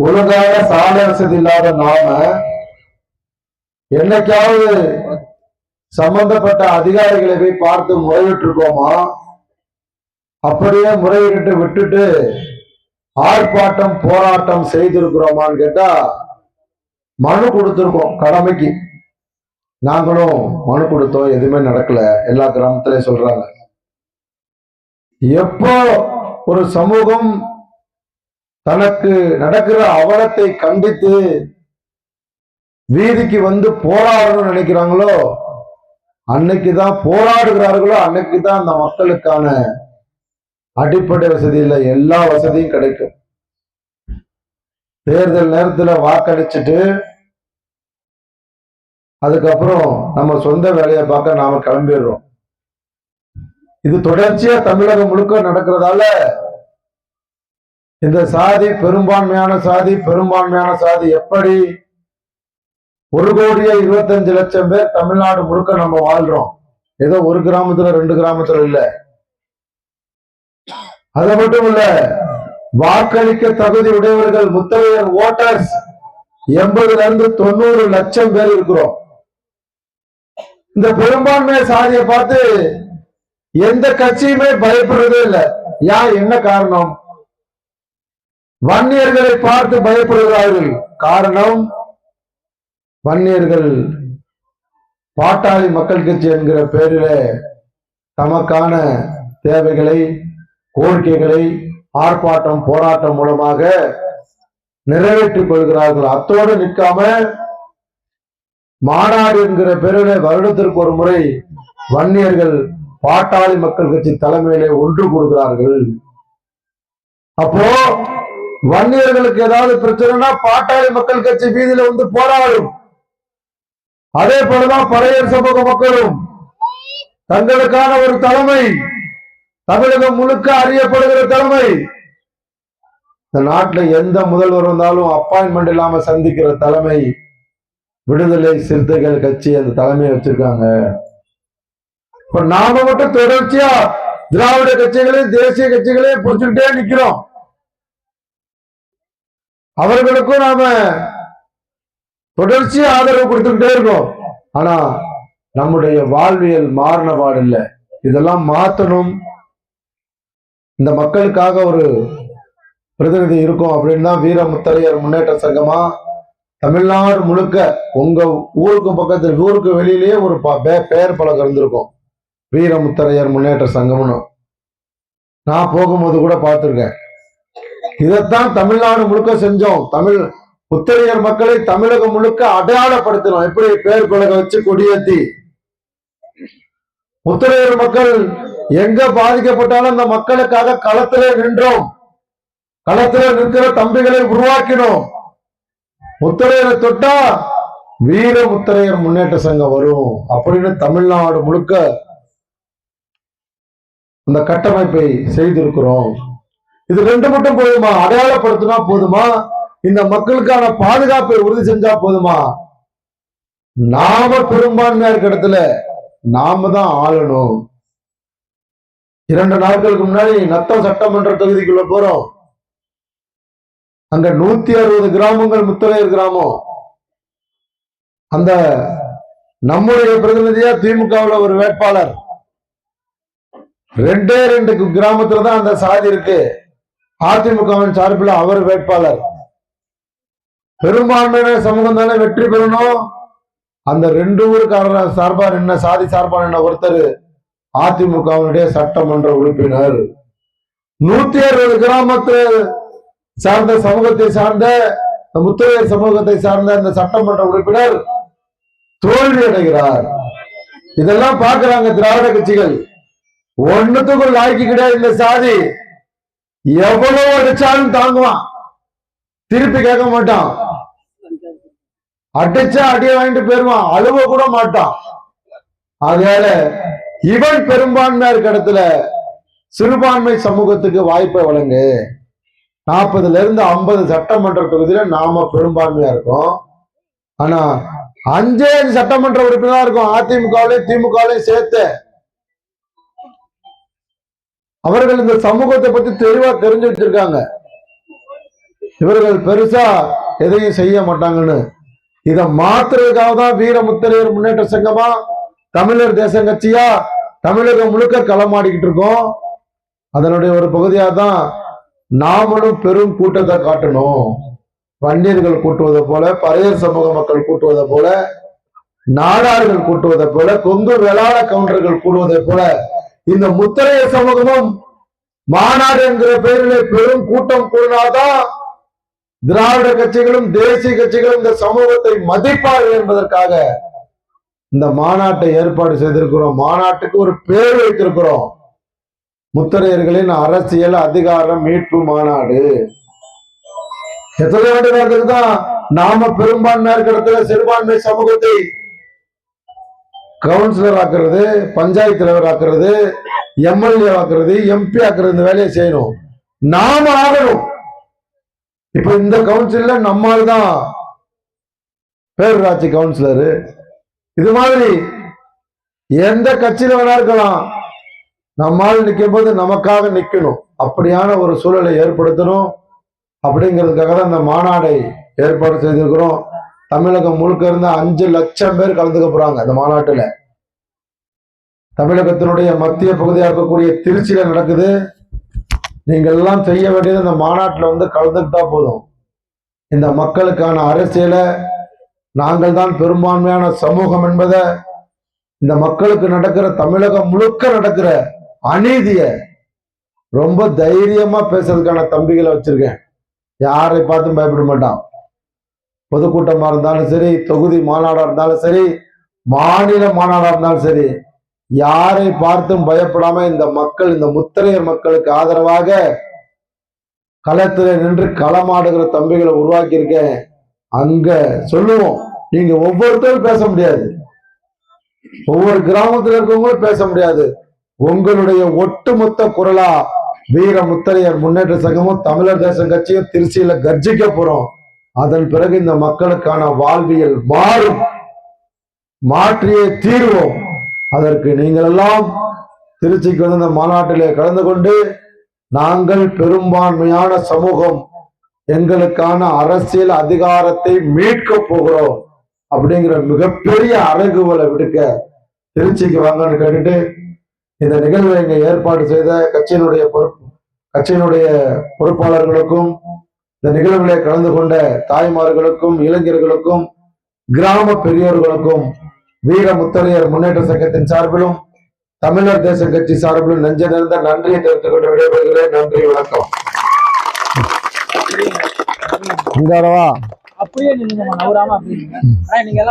ஒழுங்கான சாலை வசதி இல்லாத நாம என்னைக்காவது சம்பந்தப்பட்ட அதிகாரிகளை போய் பார்த்து முறையிட்டு இருக்கோமா? அப்படியே முறையிட்டு விட்டுட்டு ஆர்ப்பாட்டம் போராட்டம் செய்திருக்கிறோமான்னு கேட்டா மனு கொடுத்திருக்கோம். கடமைக்கு நாங்களும் மனு கொடுத்தோம், எதுவுமே நடக்கல. எல்லா கிராமத்திலையும் சொல்றாங்க. எப்போ ஒரு சமூகம் தனக்கு நடக்கிற அவலத்தை கண்டித்து வீதிக்கு வந்து போராடணும்னு நினைக்கிறாங்களோ அன்னைக்குதான் போராடுகிறார்களோ அன்னைக்குதான் அந்த மக்களுக்கான அடிப்படை வசதியில் எல்லா வசதியும் கிடைக்கும். தேர்தல் நேரத்துல வாக்களிச்சுட்டு அதுக்கப்புறம் நம்ம சொந்த வேலையை பார்க்க நாம கிளம்பிடுறோம். இது தொடர்ச்சியா தமிழகம் முழுக்க நடக்கிறதால இந்த சாதி பெரும்பான்மையான சாதி எப்படி 1,25,00,000 பேர் தமிழ்நாடு முழுக்க நம்ம வாழ்றோம். ஏதோ ஒரு கிராமத்துல 2 கிராமத்துல இல்ல. அது மட்டும் இல்ல, வாக்களிக்க தகுதி உடையவர்கள் முத்தரையர் ஓட்டர்ஸ் 80,000 லட்சம் பேர் இருக்கிறோம். இந்த பெரும்பான்மை சாதியை பார்த்து எந்த கட்சியுமே பயப்படுறதே இல்லை. ஏன்? என்ன காரணம்? வன்னியர்களை பார்த்து பயப்படுகிறார்கள். காரணம், வன்னியர்கள் பாட்டாளி மக்கள் கட்சி என்கிற பெயரில தமக்கான தேவைகளை கோரிக்கைகளை ஆர்ப்பாட்டம் போராட்டம் மூலமாக நிறைவேற்றிக் கொள்கிறார்கள். அத்தோடு நிற்காம மாநாடு என்கிற பெயரில வருடத்திற்கு ஒரு முறை வன்னியர்கள் பாட்டாளி மக்கள் கட்சி தலைமையிலே ஒன்று கூடுகிறார்கள். அப்போ வன்னியர்களுக்கு ஏதாவது பிரச்சனைனா பாட்டாளி மக்கள் கட்சி வீதியில வந்து போராடும். அதே போலதான் பறையர் சமூக மக்களும் தங்களுக்கான ஒரு தலைமை, தமிழகம் முழுக்க அறியப்படுகிற தலைமை, இந்த நாட்டுல எந்த முதல்வர் வந்தாலும் அப்பாயின்மெண்ட் இல்லாம சந்திக்கிற தலைமை விடுதலை சிறுத்தைகள் கட்சி அந்த தலைமையை வச்சிருக்காங்க. இப்ப நாம மட்டும் தொடர்ச்சியா திராவிட கட்சிகளையும் தேசிய கட்சிகளையும் பிடிச்சுக்கிட்டே நிக்கிறோம். அவர்களுக்கும் நாம தொடர்ச்சியா ஆதரவு கொடுத்துக்கிட்டே இருக்கோம். ஆனா நம்முடைய வாழ்வியல் மாறின பாடு இல்லை. இதெல்லாம் மாற்றணும். இந்த மக்களுக்காக ஒரு பிரதிநிதி இருக்கும் அப்படின்னு தான் வீரமுத்தரையர் முன்னேற்ற சங்கமா தமிழ்நாடு முழுக்க உங்க ஊருக்கு பக்கத்தில் ஊருக்கு வெளியிலேயே ஒரு பெயர் பலகம் இருந்திருக்கும், வீரமுத்தரையர் முன்னேற்ற சங்கம்னு. நான் போகும்போது கூட பார்த்திருக்கேன். இதைத்தான் தமிழ்நாடு முழுக்க செஞ்சோம். முத்தரையர் மக்களை தமிழகம் முழுக்க அடையாளப்படுத்தணும். எப்படி? பேர் பலகை வச்சு கொடியேத்தி முத்தரையர் மக்கள் எங்க பாதிக்கப்பட்டாலும் அந்த மக்களுக்காக களத்திலே நின்றோம். களத்திலே நிற்கிற தம்பிகளை உருவாக்கினோம். முத்தரையரை தொட்டா வீர முத்தரையர் முன்னேற்ற சங்கம் வரும் அப்படின்னு தமிழ்நாடு முழுக்க அந்த கட்டமைப்பை செய்திருக்கிறோம். இது 2 மட்டும் போதுமா? அடையாளப்படுத்தினா போதுமா? இந்த மக்களுக்கான பாதுகாப்பை உறுதி செஞ்சா போதுமா? நாம பெரும்பான்மையா இருக்க இடத்துல நாம தான் ஆளணும். 2 நாட்களுக்கு முன்னாடி நத்தம் சட்டமன்ற தொகுதிக்குள்ள போறோம். அங்க 160 கிராமங்கள் முத்தரையர் கிராமம். அந்த நம்முடைய பிரதிநிதியா திமுகவுல ஒரு வேட்பாளர், 2 கிராமத்துலதான் அந்த சாதி இருக்கு. அதிமுகவின் சார்பில் அவர் வேட்பாளர். பெரும்பான்மையான சமூகம் தானே வெற்றி பெறணும். அந்த 2 ஊருக்காரர் சார்பா நின்ன சாதி சார்பா நின்ன ஒருத்தர் அதிமுகவினுடைய சட்டமன்ற உறுப்பினர். 160 கிராமத்து சார்ந்த சமூகத்தை சார்ந்த முத்தரையர் சமூகத்தை சார்ந்த அந்த சட்டமன்ற உறுப்பினர் தோல்வி அடைகிறார். இதெல்லாம் பார்க்கிறாங்க திராவிட கட்சிகள். ஒன்னுத்துக்குள் லாய்க்கு கிடையாது. இந்த சாதி எவ்வளவு அடிச்சாலும் தாங்குவான், திருப்பி கேட்க மாட்டான். அடிச்சா அடிய வாங்கிட்டு போயிருவான், அழுவ கூட மாட்டான். அதனால இவன் பெரும்பான்மையா இருக்க இடத்துல சிறுபான்மை சமூகத்துக்கு வாய்ப்பை வழங்கு. 40ல இருந்து 50 சட்டமன்ற தொகுதியில நாம பெரும்பான்மையா இருக்கோம். ஆனா 5 சட்டமன்ற உறுப்பினரா இருக்கும் அதிமுகவிலையும் திமுகவிலையும் சேர்த்து. அவர்கள் இந்த சமூகத்தை பத்தி தெளிவா தெரிஞ்சு வச்சிருக்காங்க. இவர்கள் பெருசா எதையும் செய்ய மாட்டாங்கன்னு. இதை மாத்துறதுக்காக தான் வீர முத்தரையர் முன்னேற்ற சங்கமா, தமிழர் தேசம் கட்சியா தமிழகம் முழுக்க களமாடிக்கிட்டு இருக்கோம். அதனுடைய ஒரு பகுதியா தான் நாமளும் பெரும் கூட்டத்தை காட்டணும். வன்னியர்கள் கூட்டுவதை போல, பறையர் சமூக மக்கள் கூட்டுவதை போல, நாடார்கள் கூட்டுவதை போல, கொங்கு வேளாள கவுண்டர்கள் கூடுவதை போல இந்த முத்தரைய சமூகமும் மாநாடு என்கிற பெயரிலே பெரும் கூட்டம் கூடினாதான் திராவிட கட்சிகளும் தேசிய கட்சிகளும் இந்த சமூகத்தை மதிப்பார்கள் என்பதற்காக இந்த மாநாட்டை ஏற்பாடு செய்திருக்கிறோம். மாநாட்டுக்கு ஒரு பேர் வைத்திருக்கிறோம், முத்தரையர்களின் அரசியல் அதிகார மீட்பு மாநாடு. எத்தனை ஆண்டு காலத்துக்கு தான் நாம பெரும்பான்மையா இருக்கிற இடத்துல சிறுபான்மை சமூகத்தை கவுன்சிலர் ஆக்குறது, பஞ்சாயத்து தலைவர் ஆக்குறது, எம்எல்ஏ ஆக்குறது, எம்பி ஆக்குறது, இந்த வேலையை செய்யணும். நாம ஆகணும். இப்ப இந்த கவுன்சில்ல நம்மால் தான் பேரூராட்சி கவுன்சிலரு. இது மாதிரி எந்த கட்சியில வேணா இருக்கலாம், நம்மால் நிற்கும் போது நமக்காக நிக்கணும். அப்படியான ஒரு சூழலை ஏற்படுத்தணும். அப்படிங்கிறதுக்காக தான் இந்த மாநாடை ஏற்பாடு செய்திருக்கிறோம். தமிழகம் முழுக்க இருந்த 5 லட்சம் பேர் கலந்துக்க போறாங்க இந்த மாநாட்டுல. தமிழகத்தினுடைய மத்திய பகுதியாக இருக்கக்கூடிய திருச்சியில நடக்குது. நீங்கள் எல்லாம் செய்ய வேண்டியது இந்த மாநாட்டில் வந்து கலந்துக்கிட்டா போதும். இந்த மக்களுக்கான அரசியலை, நாங்கள் தான் பெரும்பான்மையான சமூகம் என்பதை, இந்த மக்களுக்கு நடக்கிற தமிழகம் முழுக்க நடக்கிற அநீதிய ரொம்ப தைரியமா பேசுறதுக்கான தம்பிகளை வச்சிருக்கேன். யாரை பார்த்தும் பயப்பட மாட்டான். பொதுக்கூட்டமா இருந்தாலும் சரி, தொகுதி மாநாடா இருந்தாலும் சரி, மாநில மாநாடா இருந்தாலும் சரி, யாரை பார்த்தும் பயப்படாம இந்த மக்கள், இந்த முத்தரையர் மக்களுக்கு ஆதரவாக களத்துல நின்று களமாடுகிற தம்பிகளை உருவாக்கி இருக்கேன். அங்க சொல்லுவோம், நீங்க ஒவ்வொருத்தரும் பேச முடியாது, ஒவ்வொரு கிராமத்துல இருக்கவங்களும் பேச முடியாது. உங்களுடைய ஒட்டுமொத்த குரலா வீர முத்தரையர் முன்னேற்ற சங்கமும் தமிழர் தேசம் கட்சியும் திருச்சியில கர்ஜிக்க போறோம். அதன் பிறகு இந்த மக்களுக்கான வாழ்வியல் மாறும், மாற்றியே தீர்வோம். அதற்கு நீங்கள் எல்லாம் திருச்சிக்கு வந்து இந்த மாநாட்டிலே கலந்து கொண்டு, நாங்கள் பெரும்பான்மையான சமூகம், எங்களுக்கான அரசியல் அதிகாரத்தை மீட்க போகிறோம் அப்படிங்கிற மிகப்பெரிய அறைகூவலை விடுக்க திருச்சிக்கு வாங்கன்னு கேட்டுட்டு, இந்த நிகழ்வை இங்க ஏற்பாடு செய்த கட்சியினுடைய பொறுப்பாளர்களுக்கும், இந்த நிகழ்வுகளை கலந்து கொண்ட தாய்மார்களுக்கும், இளைஞர்களுக்கும், கிராம பெரியோர்களுக்கும் வீர முத்தரையர் முன்னேற்ற சங்கத்தின் சார்பிலும் தமிழர் தேச கட்சி சார்பிலும் நெஞ்ச நிறைந்த நன்றியை தெரிவித்துக் கொண்டு விடைபெறுகிறேன். நன்றி, வணக்கம். அப்படியே நீங்க